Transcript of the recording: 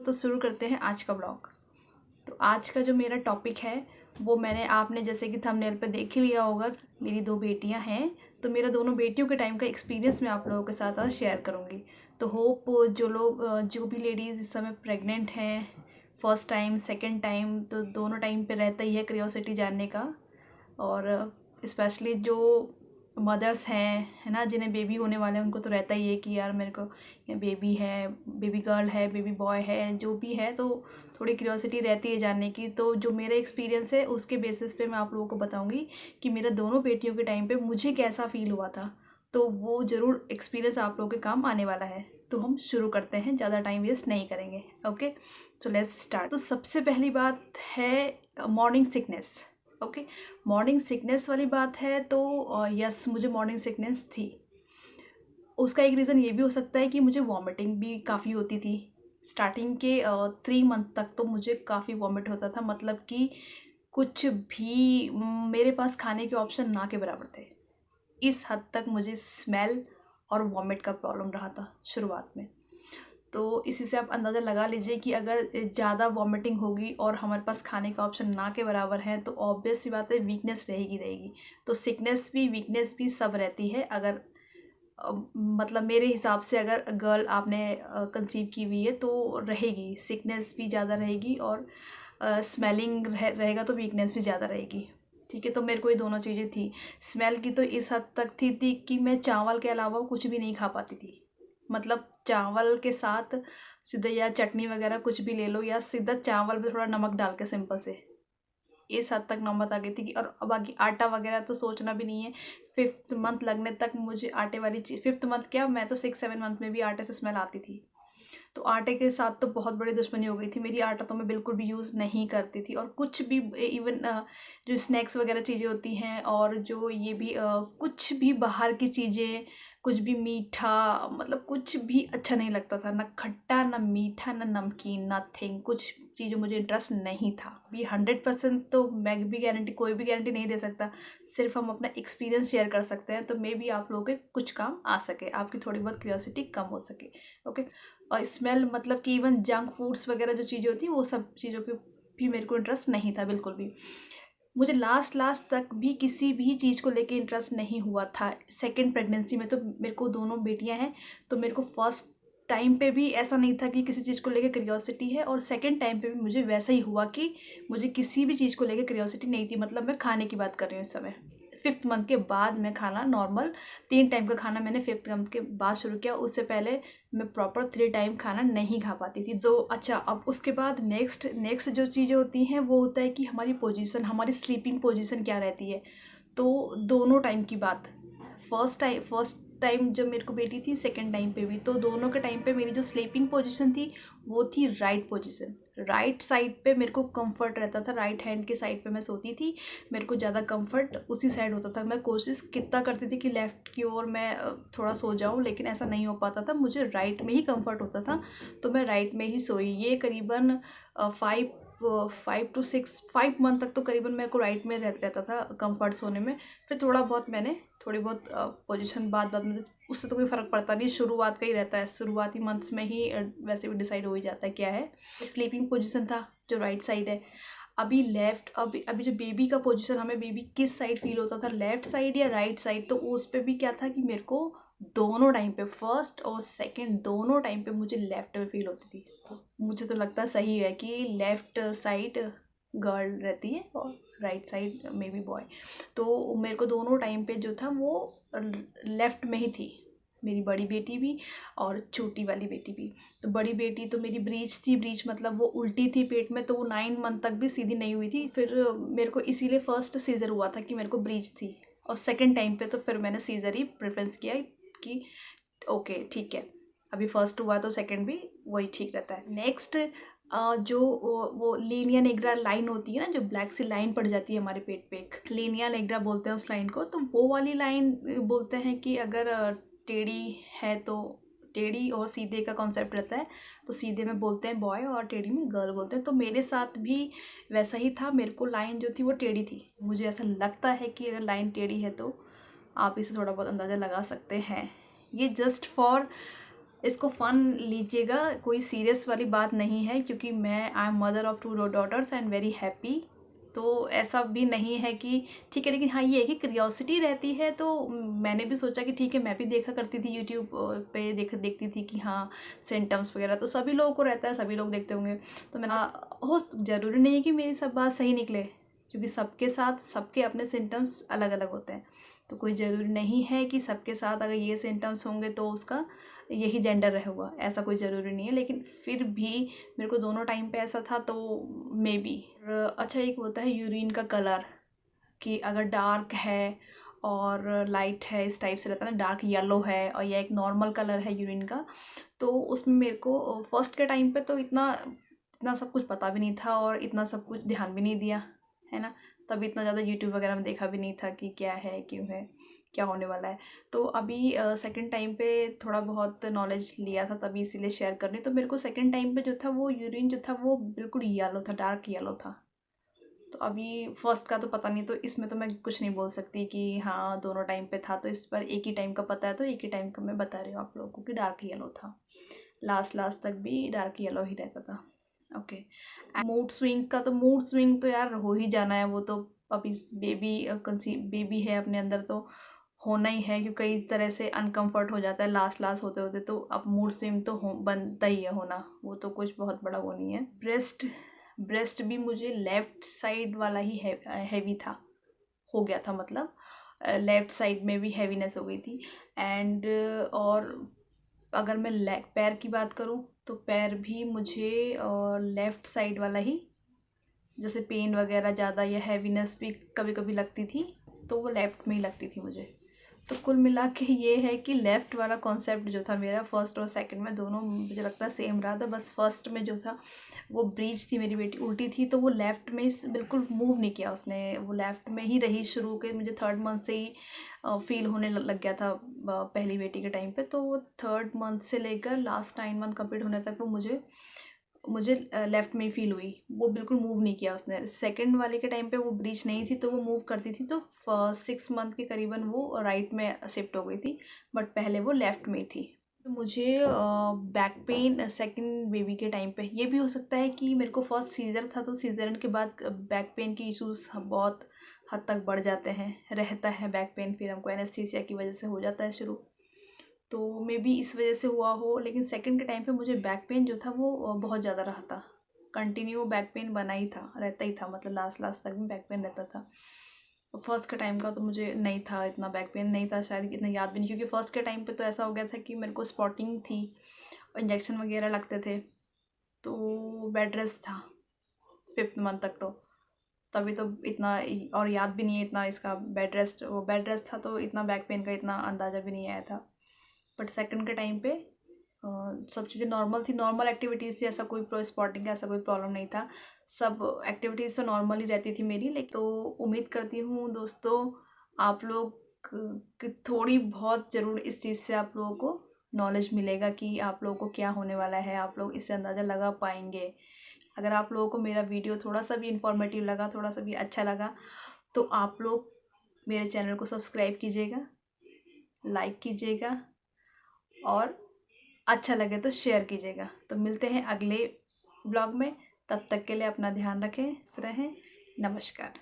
तो शुरू करते हैं आज का ब्लॉग। तो आज का जो मेरा टॉपिक है वो आपने जैसे कि थंबनेल पे देख ही लिया होगा कि मेरी 2 बेटियां हैं। तो मेरा दोनों बेटियों के टाइम का एक्सपीरियंस मैं आप लोगों के साथ आज शेयर करूंगी। तो होप जो भी लेडीज़ इस समय प्रेग्नेंट हैं, फर्स्ट टाइम सेकंड टाइम, तो दोनों टाइम पे रहता ही है क्यूरियोसिटी जानने का। और स्पेशली जो मदर्स हैं, है ना, जिन्हें बेबी होने वाले हैं, उनको तो रहता ही है कि यार मेरे को बेबी है, बेबी गर्ल है, बेबी बॉय है, जो भी है, तो थोड़ी क्यूरियोसिटी रहती है जानने की। तो जो मेरा एक्सपीरियंस है उसके बेसिस पे मैं आप लोगों को बताऊंगी कि मेरा दोनों बेटियों के टाइम पे मुझे कैसा फील हुआ था। तो वो ज़रूर एक्सपीरियंस आप लोगों के काम आने वाला है। तो हम शुरू करते हैं, ज़्यादा टाइम वेस्ट नहीं करेंगे। Okay, so let's start. तो सबसे पहली बात है morning sickness. Okay, morning sickness वाली बात है तो यस, मुझे मॉर्निंग सिकनेस थी। उसका एक रीज़न ये भी हो सकता है कि मुझे वॉमिटिंग भी काफ़ी होती थी। स्टार्टिंग के 3 मंथ तक तो मुझे काफ़ी वॉमिट होता था, मतलब कि कुछ भी मेरे पास खाने के ऑप्शन ना के बराबर थे। इस हद तक मुझे स्मेल और वॉमिट का प्रॉब्लम रहा था शुरुआत में। तो इसी से आप अंदाज़ा लगा लीजिए कि अगर ज़्यादा वॉमिटिंग होगी और हमारे पास खाने का ऑप्शन ना के बराबर है तो ऑब्वियस सी बात है वीकनेस रहेगी। तो सिकनेस भी वीकनेस भी सब रहती है। अगर मतलब मेरे हिसाब से अगर गर्ल आपने कंसीव की हुई है तो रहेगी, सिकनेस भी ज़्यादा रहेगी और स्मेलिंग रहेगा तो वीकनेस भी ज़्यादा रहेगी। ठीक है, तो मेरे को ये दोनों चीज़ें थी। स्मेल की तो इस हद तक थी कि मैं चावल के अलावा कुछ भी नहीं खा पाती थी। मतलब चावल के साथ सीधा या चटनी वगैरह कुछ भी ले लो, या सीधा चावल में थोड़ा नमक डाल के सिंपल से, इस हद तक नौबत आ गई थी कि और बाकी आटा वगैरह तो सोचना भी नहीं है। 5th मंथ लगने तक मुझे आटे वाली चीज़, 5th मंथ क्या, मैं तो 6-7 मंथ में भी आटे से स्मेल आती थी। तो आटे के साथ तो बहुत बड़ी दुश्मनी हो गई थी मेरी। आटा तो मैं बिल्कुल भी यूज़ नहीं करती थी। और कुछ भी इवन जो स्नैक्स वगैरह चीज़ें होती हैं और जो ये भी कुछ भी बाहर की चीज़ें, कुछ भी मीठा, मतलब कुछ भी अच्छा नहीं लगता था। ना खट्टा, ना मीठा, ना नमकीन, नथिंग, कुछ चीज़ें मुझे इंटरेस्ट नहीं था। ये 100% तो मैं भी गारंटी, कोई भी गारंटी नहीं दे सकता। सिर्फ हम अपना एक्सपीरियंस शेयर कर सकते हैं। तो मे बी आप लोगों के कुछ काम आ सके, आपकी थोड़ी बहुत क्यूरियोसिटी कम हो सके। ओके, और स्मेल मतलब कि इवन जंक फूड्स वगैरह जो चीज़ें होती हैं वो सब चीज़ों के भी मेरे को इंटरेस्ट नहीं था बिल्कुल भी। मुझे लास्ट लास्ट तक भी किसी भी चीज़ को लेके इंटरेस्ट नहीं हुआ था। सेकंड प्रेगनेंसी में तो मेरे को दोनों बेटियां हैं, तो मेरे को फर्स्ट टाइम पे भी ऐसा नहीं था कि किसी चीज़ को लेके क्यूरियोसिटी है, और सेकंड टाइम पे भी मुझे वैसा ही हुआ कि मुझे किसी भी चीज़ को लेके क्यूरियोसिटी नहीं थी। मतलब मैं खाने की बात कर रही हूँ इस समय। 5th मंथ के बाद मैं खाना नॉर्मल 3 टाइम का खाना मैंने 5th मंथ के बाद शुरू किया। उससे पहले मैं प्रॉपर 3 टाइम खाना नहीं खा पाती थी। जो अच्छा, अब उसके बाद नेक्स्ट जो चीज़ें होती हैं वो होता है कि हमारी पोजीशन, हमारी स्लीपिंग पोजीशन क्या रहती है। तो दोनों टाइम की बात, फर्स्ट टाइम जब मेरे को बेटी थी, सेकंड टाइम पे भी, तो दोनों के टाइम पे मेरी जो स्लीपिंग पोजीशन थी वो थी राइट पोजीशन। राइट साइड पे मेरे को कंफर्ट रहता था, राइट हैंड के साइड पे मैं सोती थी। मेरे को ज़्यादा कंफर्ट उसी साइड होता था। मैं कोशिश कितना करती थी कि लेफ़्ट की ओर मैं थोड़ा सो जाऊं, लेकिन ऐसा नहीं हो पाता था। मुझे राइट में ही कंफर्ट होता था, तो मैं राइट में ही सोई। ये करीबन 5 मंथ तक तो करीबन मेरे को राइट में रहता था कंफर्ट सोने में। फिर थोड़ा बहुत मैंने थोड़ी बहुत पोजीशन बाद में, उससे तो कोई फ़र्क पड़ता नहीं, शुरुआत का ही रहता है। शुरुआती मंथ्स में ही वैसे भी डिसाइड हो ही जाता है क्या है। स्लीपिंग पोजीशन था जो राइट साइड है। अभी लेफ्ट, अभी जो बेबी का पोजीशन, हमें बेबी किस साइड फील होता था, लेफ्ट साइड या राइट साइड, तो उस पर भी क्या था कि मेरे को दोनों टाइम पे, फर्स्ट और सेकंड दोनों टाइम पे मुझे लेफ्ट में फील होती थी। मुझे तो लगता सही है कि लेफ्ट साइड गर्ल रहती है और राइट साइड में भी बॉय। तो मेरे को दोनों टाइम पे जो था वो लेफ्ट में ही थी, मेरी बड़ी बेटी भी और छोटी वाली बेटी भी। तो बड़ी बेटी तो मेरी ब्रीच थी, ब्रीच मतलब वो उल्टी थी पेट में, तो वो 9 मंथ तक भी सीधी नहीं हुई थी। फिर मेरे को इसीलिए फर्स्ट सीज़र हुआ था कि मेरे को ब्रीच थी, और सेकंड टाइम पे तो फिर मैंने सीज़र ही प्रेफरेंस किया कि ओके ठीक है, अभी फर्स्ट हुआ तो सेकंड भी वही ठीक रहता है। नेक्स्ट जो वो लीनिया नेग्रा लाइन होती है ना, जो ब्लैक सी लाइन पड़ जाती है हमारे पेट पे, एक लीनिया नेग्रा बोलते हैं उस लाइन को। तो वो वाली लाइन बोलते हैं कि अगर टेढ़ी है तो, टेढ़ी और सीधे का कॉन्सेप्ट रहता है, तो सीधे में बोलते हैं बॉय और टेढ़ी में गर्ल बोलते हैं। तो मेरे साथ भी वैसा ही था, मेरे को लाइन जो थी वो टेढ़ी थी। मुझे ऐसा लगता है कि अगर लाइन टेढ़ी है तो आप इसे थोड़ा बहुत अंदाज़ा लगा सकते हैं। ये जस्ट फॉर इसको फ़न लीजिएगा, कोई सीरियस वाली बात नहीं है, क्योंकि I am mother of 2 daughters and very happy. तो ऐसा भी नहीं है कि ठीक है, लेकिन हाँ ये है कि क्यूरियोसिटी रहती है। तो मैंने भी सोचा कि ठीक है, मैं भी देखा करती थी यूट्यूब पे, देखती थी कि हाँ सिम्टम्स वगैरह तो सभी लोगों को रहता है, सभी लोग देखते होंगे। तो मैंने हो ज़रूरी नहीं है कि मेरी सब बात सही निकले, क्योंकि सबके साथ सबके अपने सिम्टम्स अलग अलग होते हैं। तो कोई ज़रूरी नहीं है कि सबके साथ अगर ये सिम्टम्स होंगे तो उसका यही जेंडर रहेगा, ऐसा कोई ज़रूरी नहीं है। लेकिन फिर भी मेरे को दोनों टाइम पे ऐसा था, तो मे बी। अच्छा, एक होता है यूरिन का कलर, कि अगर डार्क है और लाइट है, इस टाइप से रहता है ना, डार्क येलो है और या एक नॉर्मल कलर है यूरिन का। तो उसमें मेरे को फर्स्ट के टाइम पे तो इतना इतना सब कुछ पता भी नहीं था और इतना सब कुछ ध्यान भी नहीं दिया, है ना। तब इतना ज़्यादा यूट्यूब वगैरह में देखा भी नहीं था कि क्या है, क्यों है, क्या होने वाला है। तो अभी सेकंड टाइम पे थोड़ा बहुत नॉलेज लिया था, तभी इसीलिए शेयर कर रही। तो मेरे को सेकंड टाइम पे जो था वो यूरिन जो था वो बिल्कुल येलो था, डार्क येलो था। तो अभी फर्स्ट का तो पता नहीं, तो इसमें तो मैं कुछ नहीं बोल सकती कि हाँ दोनों टाइम पे था। तो इस पर एक ही टाइम का पता है, तो एक ही टाइम का मैं बता रही हूँ आप लोगों को कि डार्क येलो था। लास्ट तक भी डार्क येलो ही रहता था। ओके। मूड स्विंग तो यार हो ही जाना है, वो तो अभी बेबी है अपने अंदर, तो होना ही है, क्योंकि कई तरह से अनकंफर्ट हो जाता है लास्ट होते होते। तो अब मूड स्विंग तो बनता ही है होना, वो तो कुछ बहुत बड़ा वो नहीं है। ब्रेस्ट भी मुझे लेफ्ट साइड वाला ही हैवी था, हो गया था, मतलब लेफ्ट साइड में भी हैवीनेस हो गई थी। एंड और अगर मैं पैर की बात करूँ तो पैर भी मुझे लेफ़्ट साइड वाला ही, जैसे पेन वगैरह ज़्यादा या हैवीनेस भी कभी कभी लगती थी, तो वो लेफ़्ट में ही लगती थी मुझे। तो कुल मिला के ये है कि लेफ़्ट वाला कॉन्सेप्ट जो था मेरा फर्स्ट और सेकंड में दोनों मुझे लगता है सेम रहा था। बस फर्स्ट में जो था वो ब्रीच थी, मेरी बेटी उल्टी थी, तो वो लेफ़्ट में बिल्कुल मूव नहीं किया उसने, वो लेफ़्ट में ही रही शुरू के। मुझे थर्ड मंथ से ही फील होने लग गया था पहली बेटी के टाइम पे। तो वो थर्ड मंथ से लेकर लास्ट 9 मंथ कंप्लीट होने तक वो मुझे मुझे लेफ़्ट में ही फील हुई, वो बिल्कुल मूव नहीं किया उसने। सेकंड वाले के टाइम पे वो ब्रीच नहीं थी तो वो मूव करती थी, तो 6 मंथ के करीबन वो राइट में शिफ्ट हो गई थी, बट पहले वो लेफ़्ट में ही थी। तो मुझे बैक पेन सेकंड बेबी के टाइम पे, ये भी हो सकता है कि मेरे को फर्स्ट सीजर था, तो सीजरन के बाद बैक पेन की इश्यूज़ बहुत हद तक बढ़ जाते हैं, रहता है बैक पेन, फिर हमको एनेस्थीसिया की वजह से हो जाता है शुरू, तो मे बी इस वजह से हुआ हो। लेकिन सेकंड के टाइम पे मुझे बैक पेन जो था वो बहुत ज़्यादा रहा था, कंटिन्यू बैक पेन बना ही था, रहता ही था, मतलब लास्ट तक में बैक पेन रहता था। फर्स्ट के टाइम का तो मुझे नहीं था, इतना बैक पेन नहीं था, शायद इतना याद भी नहीं, क्योंकि फर्स्ट के टाइम पे तो ऐसा हो गया था कि मेरे को स्पॉटिंग थी, इंजेक्शन वगैरह लगते थे, तो बेड रेस्ट था 5th मंथ तक। तो तभी तो इतना और याद भी नहीं है इतना इसका, बेड रेस्ट था, तो इतना बैक पेन का इतना अंदाज़ा भी नहीं आया था। बट सेकंड के टाइम पे सब चीज़ें नॉर्मल थी, नॉर्मल एक्टिविटीज़ थी, ऐसा कोई स्पॉटिंग का ऐसा कोई प्रॉब्लम नहीं था, सब एक्टिविटीज़ तो नॉर्मल ही रहती थी मेरी। लेकिन तो उम्मीद करती हूँ दोस्तों आप लोग की थोड़ी बहुत ज़रूर इस चीज़ से आप लोगों को नॉलेज मिलेगा कि आप लोगों को क्या होने वाला है, आप लोग इससे अंदाज़ा लगा पाएंगे। अगर आप लोगों को मेरा वीडियो थोड़ा सा भी इंफॉर्मेटिव लगा, थोड़ा सा भी अच्छा लगा, तो आप लोग मेरे चैनल को सब्सक्राइब कीजिएगा, लाइक कीजिएगा और अच्छा लगे तो शेयर कीजिएगा। तो मिलते हैं अगले ब्लॉग में, तब तक के लिए अपना ध्यान रखें, रहें। नमस्कार।